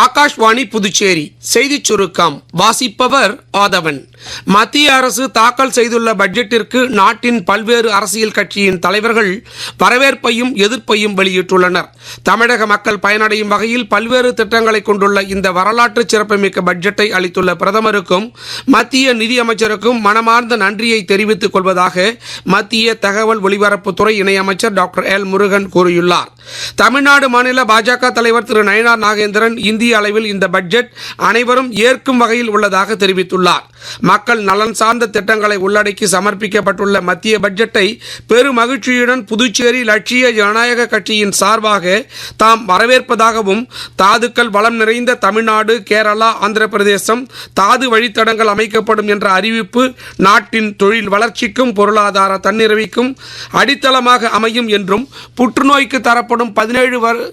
ஆகாஷ்வாணி புதுச்சேரி செய்திச் சுருக்கம் வாசிப்பவர் ஆதவன். மத்திய அரசு தாக்கல் செய்துள்ள பட்ஜெட்டிற்கு நாட்டின் பல்வேறு அரசியல் கட்சியின் தலைவர்கள் வரவேற்பையும் எதிர்ப்பையும் வெளியிட்டுள்ளனர். தமிழக மக்கள் பயனடையும் வகையில் பல்வேறு திட்டங்களை கொண்டுள்ள இந்த வரலாற்று சிறப்புமிக்க பட்ஜெட்டை அளித்துள்ள பிரதமருக்கும் மத்திய நிதியமைச்சருக்கும் மனமார்ந்த நன்றியை தெரிவித்துக் கொள்வதாக மத்திய தகவல் ஒலிபரப்புத்துறை இணையமைச்சர் டாக்டர் எல் முருகன் கூறியுள்ளார். தமிழ்நாடு மாநில பாஜக தலைவர் திரு நயினார் நாகேந்திரன் இந்திய அளவில் இந்த பட்ஜெட் அனைவரும் ஏற்கும் வகையில் உள்ளதாக தெரிவித்துள்ளார். மக்கள் நலன் சார்ந்த திட்டங்களை உள்ளடக்கி சமர்ப்பிக்கப்பட்டுள்ள மத்திய பட்ஜெட்டை பெரும் மகிழ்ச்சியுடன் புதுச்சேரி லட்சிய ஜனநாயக கட்சியின் சார்பாக தாம் வரவேற்பதாகவும், தாதுக்கள் வளம் நிறைந்த தமிழ்நாடு, கேரளா, ஆந்திர பிரதேசம் தாது வழித்தடங்கள் அமைக்கப்படும் என்ற அறிவிப்பு நாட்டின் தொழில் வளர்ச்சிக்கும் பொருளாதார தன்னிறைவுக்கும் அடித்தளமாக அமையும் என்றும், புற்றுநோய்க்கு தரப்படும் 17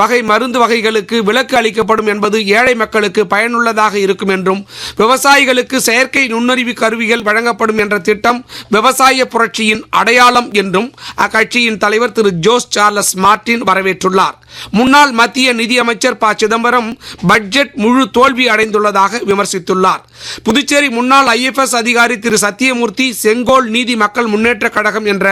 வகை மருந்து வகைகளுக்கு விலக்கு அளிக்கப்படும் என்பது ஏழை மக்களுக்கு பயனுள்ளதாக இருக்கும் என்றும், விவசாயிகளுக்கு செயற்கை நுண்ணறிவு கருவிகள் வழங்கப்படும் என்ற திட்டம் விவசாய புரட்சியின் அடையாளம் என்றும் அக்கட்சியின் தலைவர் திரு ஜோஸ் சார்லஸ் மார்டின் வரவேற்றுள்ளார். முன்னாள் மத்திய நிதியமைச்சர் ப. சிதம்பரம் பட்ஜெட் முழு தோல்வி அடைந்துள்ளதாக விமர்சித்துள்ளார். புதுச்சேரி முன்னாள் IFS அதிகாரி திரு சத்தியமூர்த்தி செங்கோல் நீதி மக்கள் முன்னேற்ற கழகம் என்ற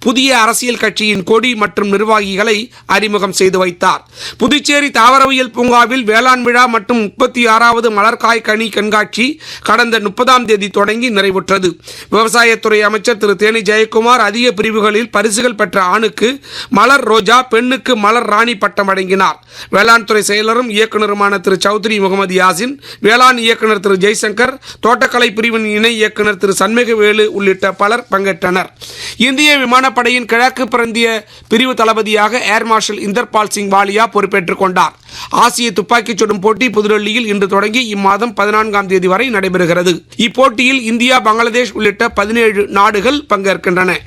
புதிய அரசியல் கட்சியின் கொடி மற்றும் நிர்வாகிகளை அறிமுகம் செய்து வைத்தார். புதுச்சேரி தாவரவியல் பூங்காவில் வேளாண் விழா மற்றும் 36வது மலர்காய் கனி கண்காட்சி கடந்த 30ஆம் தேதி தொடங்கி நிறைவுற்றது. விவசாயத்துறை அமைச்சர் திரு தேனி ஜெயக்குமார் அதிக பிரிவுகளில் பரிசுகள் பெற்ற ஆணுக்கு மலர் ரோஜா, பெண்ணுக்கு மலர் ராணி பட்டம் வழங்கினார். வேளாண் துறை செயலரும் இயக்குநருமான திரு சௌத்ரி முகமது யாசின், வேளாண் இயக்குநர் திரு ஜெய்சங்கர், தோட்டக்கலை பிரிவின் இணை இயக்குநர் திரு சண்முகவேலு உள்ளிட்ட பலர் பங்கேற்றனர். இந்திய விமானப்படையின் கிழக்கு பிராந்திய பிரிவு தளபதியாக ஏர் மார்ஷல் இந்தர்பால் சிங் வாலியா பொறுப்பேற்றுக் கொண்டார். ஆசிய துப்பாக்கிச் சுடும் போட்டி புதுடெல்லியில் இன்று தொடங்கி இம்மாதம் 14ஆம் தேதி வரை நடைபெறுகிறது. இப்போட்டியில் இந்தியா, பங்களாதேஷ் உள்ளிட்ட 17 நாடுகள் பங்கேற்கின்றன.